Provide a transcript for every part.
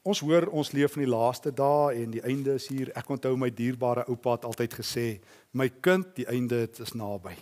Ons hoor, ons leef in die laaste dae en die einde is hier. Ek onthou my dierbare oupa het altyd gesê, my kind, die einde is naby.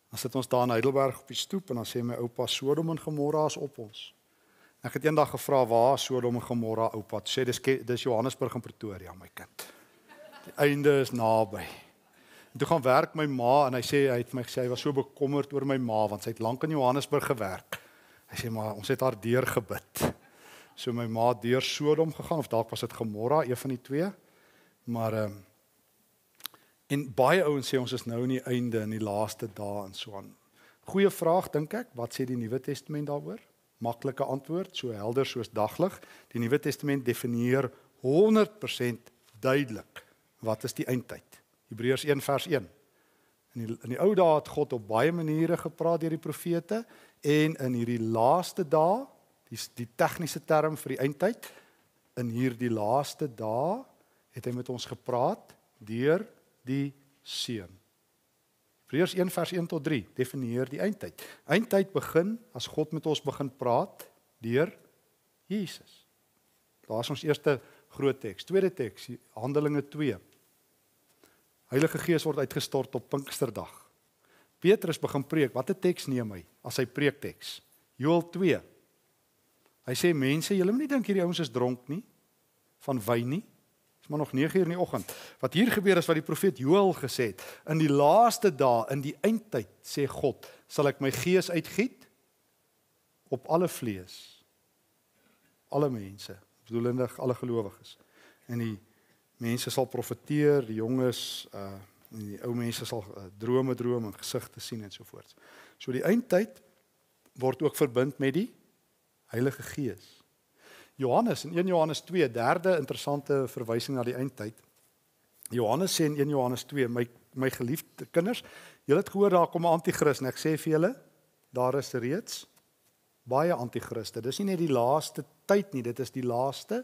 Dan sit ons daar in Heidelberg op die stoep en dan sê my oupa, Sodom en Gomorra is op ons. Ek het eendag gevra, waar is Sodom en Gomorra, oupa? Toe sê, dis Johannesburg en Pretoria, my kind. Die einde is naby. En toe gaan werk my ma en hy het my gesê, hy was so bekommerd oor my ma, want sy het lank in Johannesburg gewerk. Hy sê, maar ons het haar deur gebid. So my ma deur Sodom gegaan, of dalk was dit Gomorra, een van die twee. Maar, en baie ouens sê, ons is nou in die einde, in die laaste dae en so aan. Goeie vraag, dink ek, wat sê die Nuwe Testament daaroor? Maklike antwoord, so helder soos daglig. Die Nuwe Testament definieer 100% duidelik, wat is die eindtyd? Hebreërs 1 vers 1. In die ou dae het God op baie maniere gepraat deur die profete, en in hierdie laaste dae, die tegniese term vir die eindtyd, in hierdie laaste dae het hy met ons gepraat deur die Seun. Hebreërs 1 vers 1 tot 3 definieer die eindtyd. Eindtyd begin as God met ons begin praat deur Jesus. Daar is ons eerste groot teks. Tweede teks, Handelinge 2. Heilige Gees word uitgestort op Pinksterdag. Petrus begin preek. Watter teks neem hy as sy preekteks? Joël 2. Hy sê, mense, julle moet nie dink hierdie ouens is dronk nie, van wyn nie. Dit is maar nog 9 uur in die oggend. Wat hier gebeur is wat die profeet Joël gesê het. In die laaste dae, in die eindtyd, sê God, sal ek my gees uitgiet op alle vlees. Alle mense, bedoelende alle gelowiges. En die mense sal profeteer, die jonges, en die ou mense sal drome droom en gesigte sien en so voort. So die eindtyd word ook verbind met die Heilige Gees. Johannes, in 1 Johannes 2, derde interessante verwysing na die eindtyd. Johannes sê in 1 Johannes 2, my geliefde kinders, julle het gehoor, daar kom 'n anti-kris, en ek sê vir julle, daar is reeds baie anti-kriste. Dis nie net die laaste tyd nie, dit is die laaste,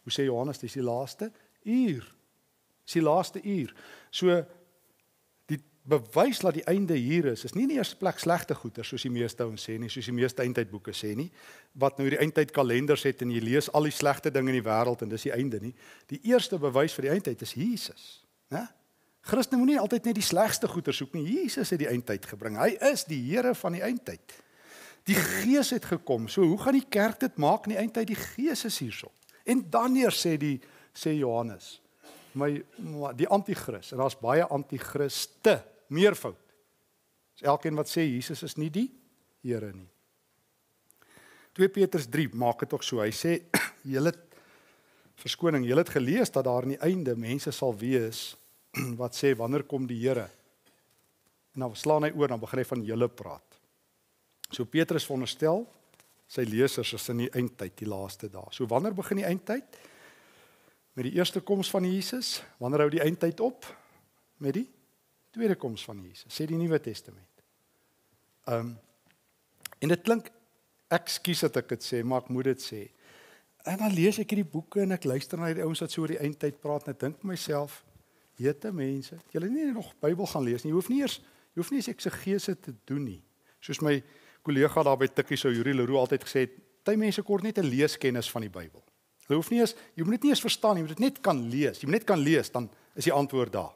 hoe sê Johannes, dis die laaste uur. Dis die laaste uur. So, die bewys dat die einde hier is nie in die eerste plek slegte goeder, soos die meeste ouens sê nie, soos die meeste eindtydboeke sê nie, wat nou die eindtydkalenders het en jy lees al die slegte dinge in die wêreld en dis die einde nie. Die eerste bewys vir die eindtyd is Jesus. Né? Christene moenie altyd net die slegste goeder soek nie. Jesus het die eindtyd gebring. Hy is die Here van die eindtyd. Die Gees het gekom. So hoe gaan die kerk dit maak in die eindtyd? Die Gees is hierso. En dan eers sê Johannes, die anti-kris, en daar's baie anti-kriste, meervoud. Dis elkeen wat sê Jesus is nie die Here nie. 2 Petrus 3 maak dit ook so. Hy sê, julle het gelees dat daar in die einde mense sal wees wat sê, wanneer kom die Here? En dan slaan hy oor, dan begin hy van julle praat. So Petrus veronderstel, sy lesers is in die eindtyd, die laaste dae. So wanneer begin die eindtyd? Met die eerste koms van Jesus. Wanneer hou die eindtyd op? Met die tweede koms van Jesus, sê die Nuwe Testament. En dit klink, ekskuus dat ek dit sê, maar ek moet dit sê. En dan lees ek hierdie boeke en ek luister na die ouens wat so oor die eindtyd praat en ek dink myself, jette mense, julle nie nog Bybel gaan lees nie. Jy hoef nie eens eksegese te doen nie. Soos my kollega daar by Tikkie so Yuri Leroux altyd gesê het, party mense kort net 'n leeskennis van die Bybel. Jy moet dit nie eens verstaan, jy moet dit net kan lees. Jy moet net kan lees, dan is die antwoord daar.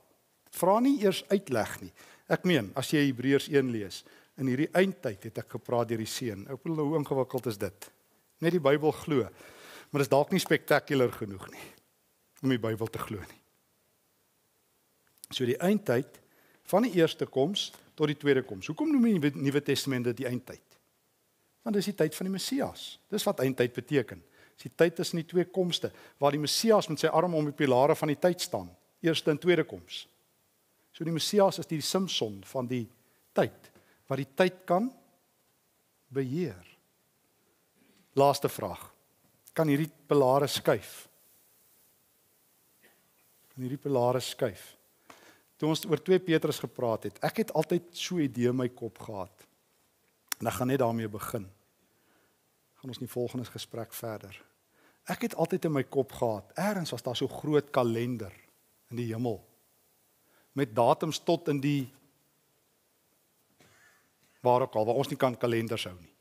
Vra nie eers uitleg nie. Ek meen, as jy Hebreërs 1 lees, in hierdie eindtyd het ek gepraat deur die Seun. Ek bedoel, hoe ingewikkeld is dit? Net die Bybel glo. Maar dit is dalk nie spektakulêr genoeg nie, om die Bybel te glo nie. So die eindtyd, van die eerste koms tot die tweede koms. Hoekom noem die Nuwe Testament dit die eindtyd? Want dis die tyd van die Messias. Dis wat eindtyd beteken. Dis die tyd tussen die twee komste, waar die Messias met sy arm om die pilare van die tyd staan. Eerste en tweede koms. So die Messias is die Simson van die tyd, wat die tyd kan beheer. Laaste vraag. Kan hierdie pilare skuif? Kan hierdie pilare skuif? Toe ons oor 2 Petrus gepraat het, ek het altyd so 'n idee in my kop gehad. En ek gaan net daarmee begin. Gaan ons in die volgende gesprek verder. Ek het altyd in my kop gehad, ergens was daar so groot kalender in die hemel, met datums tot in die, waar ons nie kan kalenders hou nie.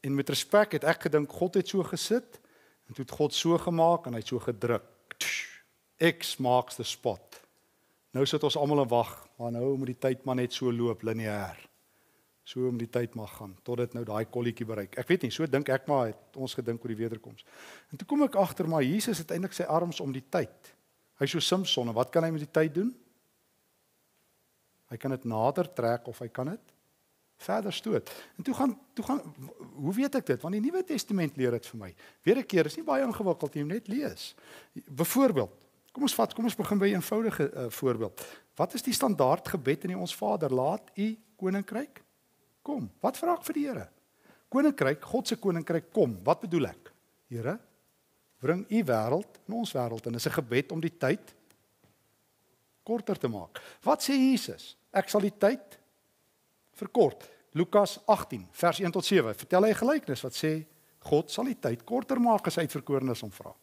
En met respek het ek gedink, God het so gesit, En toe het God so gemaak en hy het so gedruk. X marks the spot. Nou sit ons almal in wag, maar nou moet die tyd maar net so loop lineêr. So moet die tyd maar gaan tot dit nou daai kolletjie bereik. Ek weet nie, so dink ek maar het ons gedink oor die wederkoms. En toe kom ek agter maar Jesus het eintlik sy arms om die tyd. Hy is so Samson, en wat kan hy met die tyd doen? Hy kan dit nader trek of hy kan dit verder stoot. En toe gaan hoe weet ek dit? Want die Nuwe Testament leer dit vir my. Weer 'n keer, is nie baie ingewikkeld nie, jy moet net lees. Byvoorbeeld, kom ons begin by 'n eenvoudige voorbeeld. Wat is die standaard gebed in die Ons Vader? Laat u koninkryk kom. Wat vra ek vir die Here? Koninkryk, God se koninkryk kom. Wat bedoel ek? Here, bring u wêreld in ons wêreld en dis 'n gebed om die tyd korter te maak. Wat sê Jesus? Ek sal die tyd verkort. Lukas 18 vers 1 tot 7. Vertel hy 'n gelykenis wat sê God sal die tyd korter maak as hy uitverkorenes hom vra.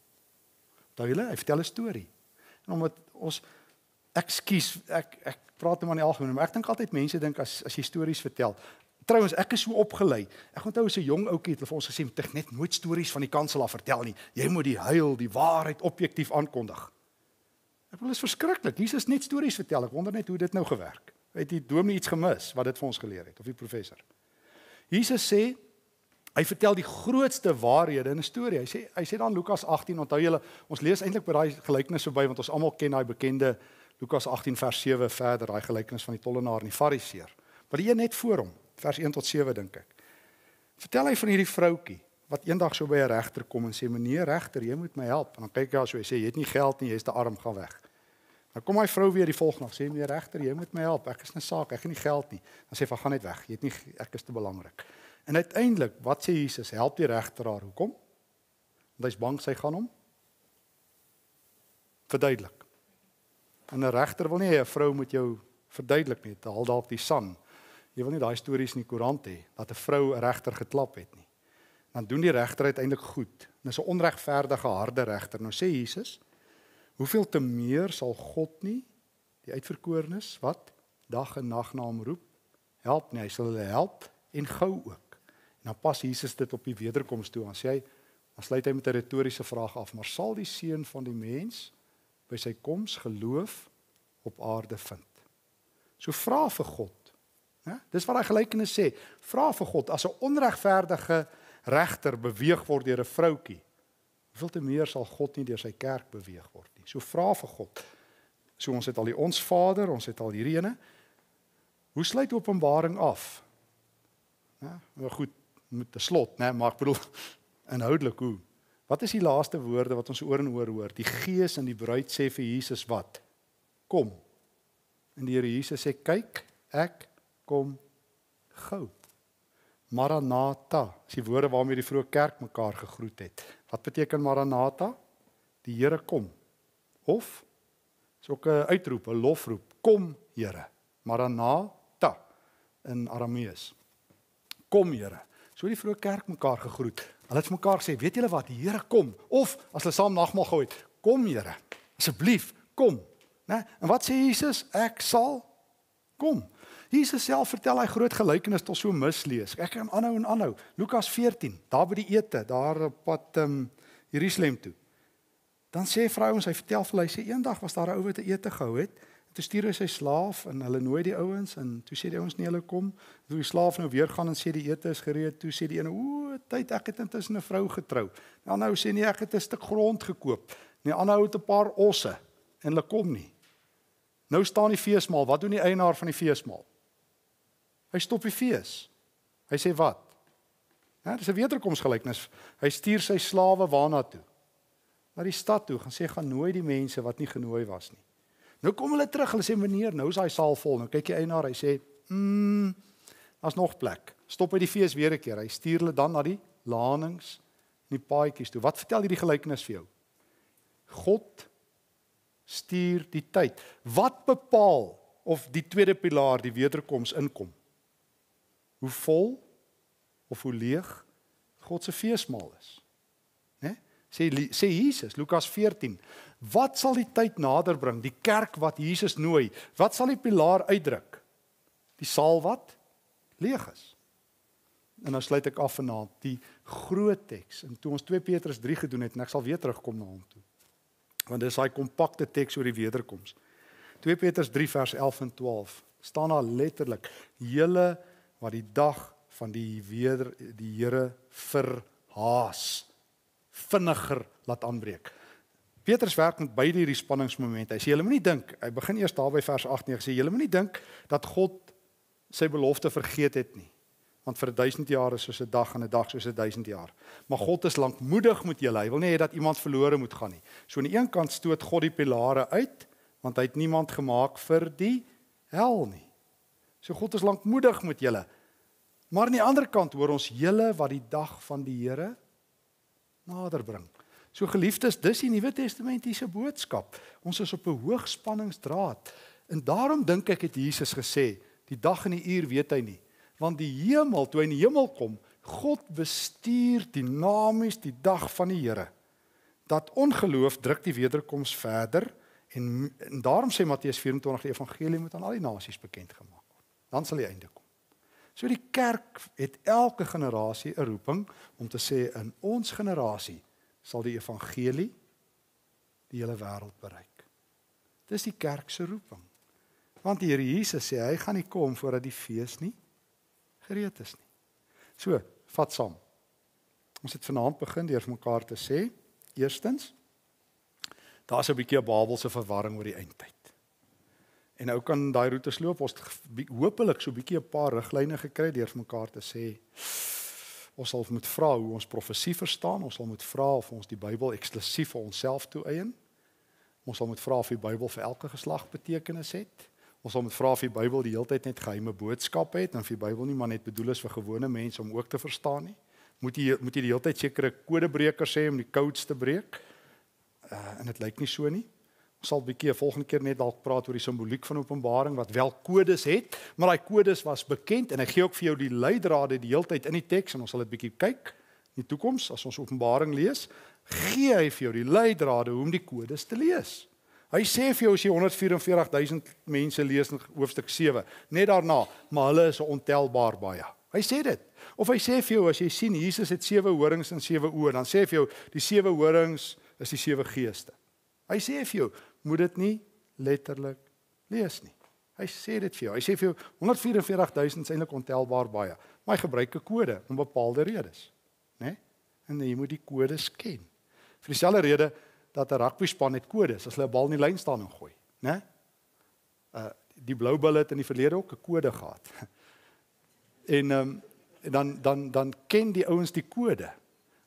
Onthou hy vertel 'n storie. En omdat ons ek praat nou maar in die algemeen, maar ek dink altyd mense dink as jy stories vertel. Trouwens, ek is so opgelei. Ek onthou as 'n jong ouetjie het vir ons gesê jy moet net nooit stories van die kansel af vertel nie. Jy moet die heil, die waarheid objektief aankondig. Ek wil is verskriklik. Jesus net stories vertel. Ek wonder net hoe dit nou gewerk. Het die dominee iets gemis wat dit vir ons geleer het of die professor? Jesus sê hy vertel die grootste waarhede in 'n storie. Hy sê dan Lukas 18, onthou julle, ons lees eintlik by daai gelykenis verby want ons almal ken daai bekende Lukas 18 vers 7 verder, daai gelykenis van die tollenaar en die fariseer. Maar die een net voor hom, vers 1 tot 7 dink ek. Vertel hy van hierdie vroutjie wat eendag so by 'n regter kom en sê meneer regter, jy moet my help. En dan kyk hy so hy sê jy het nie geld nie, jy's te arm, gaan weg. Dan kom hy vrou weer die volgende dag sê meneer regter, jy moet my help. Ek is 'n saak, ek het nie geld nie. Dan sê hy gaan net weg. Jy het nie ek is te belangrik. En uiteindelik, wat sê Jesus? Help die regter haar. Hoekom? Want hy's bang sy gaan hom verduidelik. En 'n regter wil nie hê 'n vrou moet jou verduidelik nie. Haal dalk die san. Jy wil nie daai stories in die koerant hê dat 'n vrou 'n regter geklap het nie. Dan doen die regter uiteindelik goed. Dis 'n onregverdige harde regter. Nou sê Jesus, hoeveel te meer sal God nie die uitverkorenes wat dag en nag na hom roep help nie. Hy sal hulle help en gou ook. En dan pas Jesus dit op die wederkoms toe. Dan sê hy, dan sluit hy met 'n retoriese vraag af, maar sal die seun van die mens by sy koms geloof op aarde vind? So vra vir God. Ja? Dis wat hy gelykenis sê. Vra vir God as 'n onregverdige regter beweeg word deur 'n vroutjie. Hoeveel te meer sal God nie deur sy kerk beweeg word nie. So vra vir God. So ons het al die Ons Vader, ons het al hierdie ene. Hoe sluit Openbaring af? Ja, maar goed, met 'n slot, né, maar ek bedoel inhoudelik hoe. Wat is die laaste woorde wat ons oor en oor hoor? Die Gees en die bruid sê vir Jesus wat? Kom. En die Here Jesus sê kyk, ek kom gou. Maranatha, is die woorde waarmee die vroeë kerk mekaar gegroet het. Wat beteken Maranatha? Die Here kom. Of is ook 'n uitroep, 'n lofroep. Kom Here. Maranatha in Aramees. Kom Here. So die vroeë kerk mekaar gegroet. Hulle het mekaar gesê, weet julle wat, die Here kom. Of as hulle saam nagmaal gehou het, kom Here. Asseblief, kom. Né? En wat sê Jesus? Ek sal kom. Jesus self vertel hy groot gelykenis tot so mislees. Ek kan aanhou en aanhou. Lukas 14, daar by die ete, daar op pad Jerusalem toe. Dan sê vrouens, hy vertel vir hulle, hy sê eendag was daar 'n ou wat 'n ete gehou het. Toe stuur hy sy slaaf en hulle nooi die ouens en toe sê die ouens nie hulle kom. Toe die slaaf nou weer gaan en sê die ete is gereed, toe sê die een, "O, tyd, ek het intussen 'n vrou getrou." Die ander ou sê nee, ek het 'n stuk grond gekoop. Die ander ou het 'n paar osse en hulle kom nie. Nou staan die feesmaal. Wat doen die eienaar van die feesmaal? Hy stop die fees. Hy sê wat? Ja, dis 'n wederkomsgelykenis. Hy stuur sy slawe waarna toe? Na die stad toe, gaan sê gaan nooi die mense wat nie genooi was nie. Nou kom hulle terug, hulle sê meneer, nou is daai saal vol. Nou kyk die eienaar, hy sê, daar's nog plek. Stop hy die fees weer 'n keer. Hy stuur hulle dan na die lanings en die paadjies toe. Wat vertel hierdie gelykenis vir jou? God stuur die tyd. Wat bepaal of die tweede pilaar, die wederkoms, inkom? Hoe vol of hoe leeg God se feesmaal is. Né? Sê Jesus, Lukas 14, wat sal die tyd nader bring? Die kerk wat Jesus nooi. Wat sal die pilaar uitdruk? Die saal wat leeg is. En dan sluit ek af vanaand. Die groot teks. En toe ons 2 Petrus 3 gedoen het, en ek sal weer terugkom na hom toe, want dit is daai kompakte teks oor die wederkoms. 2 Petrus 3 vers 11 en 12, staan daar letterlik, julle wat die dag van die Here verhaas, vinniger laat aanbreek. Petrus werk met beide hierdie spanningsmomente. Hy sê, julle moenie dink, hy begin eers daar by vers 8 en hy sê, julle moenie dink dat God sy belofte vergeet het nie. Want vir 1000 jaar is soos 'n dag en 'n dag soos 1000 jaar. Maar God is lankmoedig met julle. Hy wil nie hê dat iemand verlore moet gaan nie. So aan die een kant stoot God die pilare uit, want hy het niemand gemaak vir die hel nie. So God is lankmoedig met julle. Maar aan die ander kant hoor ons julle wat die dag van die Here nader bring. So geliefdes, dis die Nuwe Testamentiese boodskap. Ons is op 'n hoogspanningsdraad. En daarom dink ek het Jesus gesê, die dag en die uur weet hy nie. Want die hemel, toe hy in die hemel kom, God bestuur dinamies die dag van die Here. Dat ongeloof druk die wederkoms verder en daarom sê Matteus 24 die evangelie moet aan al die nasies bekend gemaak word. Dan sal die einde kom. So die kerk het elke generasie 'n roeping om te sê in ons generasie sal die evangelie die hele wêreld bereik. Dis die kerk se roeping. Want die Here Jesus sê hy gaan nie kom voordat die fees nie gereed is nie. So, vat saam. Ons het vanaand begin deur vir mekaar te sê, eerstens, daar's 'n bietjie 'n Babelse verwarring oor die eindtyd. En nou kan daai roetes loop, ons hopelik so 'n bietjie 'n paar riglyne gekry deur vir mekaar te sê, ons sal moet vra hoe ons profesie verstaan, ons sal moet vra of ons die Bybel eksklusief vir onsself toeëien, ons sal moet vra of die Bybel vir elke geslag betekenis het, ons sal moet vra of die Bybel die hele tyd net geheime boodskappe het, en of die Bybel nie maar net bedoel is vir gewone mense om ook te verstaan nie, moet jy die hele tyd sekere kodebrekers sê om die codes te breek, en dit lyk nie so nie. Ons sal 'n bietjie volgende keer net dalk praat oor die simboliek van Openbaring wat wel kodes het, maar daai kodes was bekend en hy gee ook vir jou die leidrade die hele tyd in die teks en ons sal dit bietjie kyk in die toekoms as ons Openbaring lees, gee hy vir jou die leidrade hoe om die kodes te lees. Hy sê vir jou as jy 144,000 mense lees in hoofstuk 7, net daarna, maar hulle is ontelbaar baie. Hy sê dit. Of hy sê vir jou as jy sien Jesus het 7 horings en 7 oë, dan sê hy vir jou die 7 horings is die 7 geeste. Hy sê vir jou moet dit nie letterlik lees nie. Hy sê dit vir jou. Hy sê vir jou 144,000 is eintlik ontelbaar baie, maar hy gebruik 'n kode om bepaalde redes, né? En jy moet die kodes ken. Vir dieselfde rede dat 'n rugbyspan het kodes as hulle 'n bal in die lyn staan en gooi, né? Die Blou Bulle het in die verlede ook 'n kode gehad. En dan ken die ouens die kode.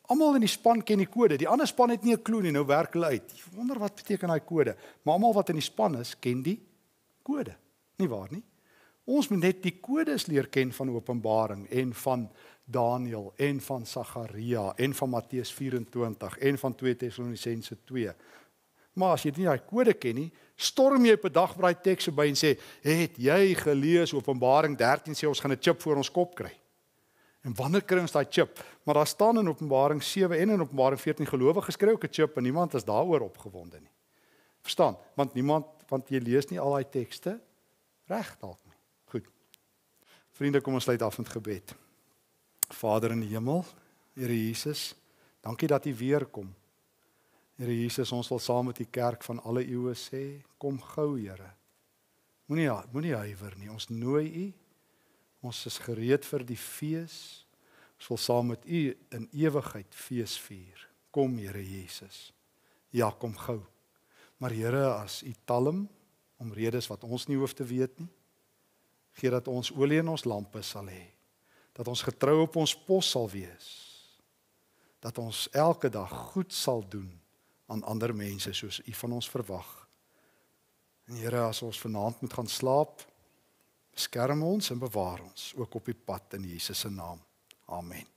Almal in die span ken die kode. Die ander span het nie 'n klou nie, nou werk hulle uit. Ek wonder wat beteken daai kode. Maar almal wat in die span is, ken die kode. Nie waar nie? Ons moet net die kodes leer ken van Openbaring en van Daniël en van Sagaria en van Matteus 24 en van 2 Tessalonisense 2. Maar as jy nie daai kode ken nie, storm jy op 'n dag braai teks by en sê, "Het jy gelees Openbaring 13 sê ons gaan 'n chip voor ons kop kry?" En wanneer kry ons daai chip? Maar daar staan in Openbaring 7 en in Openbaring 14 gelowiges skry ook 'n chip en niemand is daaroor opgewonde nie. Verstaan? Want jy lees nie al daai tekste reg dalk nie. Goed. Vriende, kom ons sluit af met gebed. Vader in die hemel, Here Jesus, dankie dat U weer kom. Here Jesus, ons wil saam met die kerk van alle eeue sê, kom gou, Here. Moenie huiwer nie. Ons nooi U. Ons is gereed vir die fees. Ons wil saam met U in ewigheid fees vier. Kom, Here Jesus. Ja, kom gou. Maar Here, as U talm om redes wat ons nie hoef te weet nie, gee dat ons olie in ons lampe sal hê. Dat ons getrou op ons pos sal wees. Dat ons elke dag goed sal doen aan ander mense soos U van ons verwag. En Here, as ons vanaand moet gaan slaap, beskerm ons en bewaar ons ook op die pad in Jesus se naam. Amen.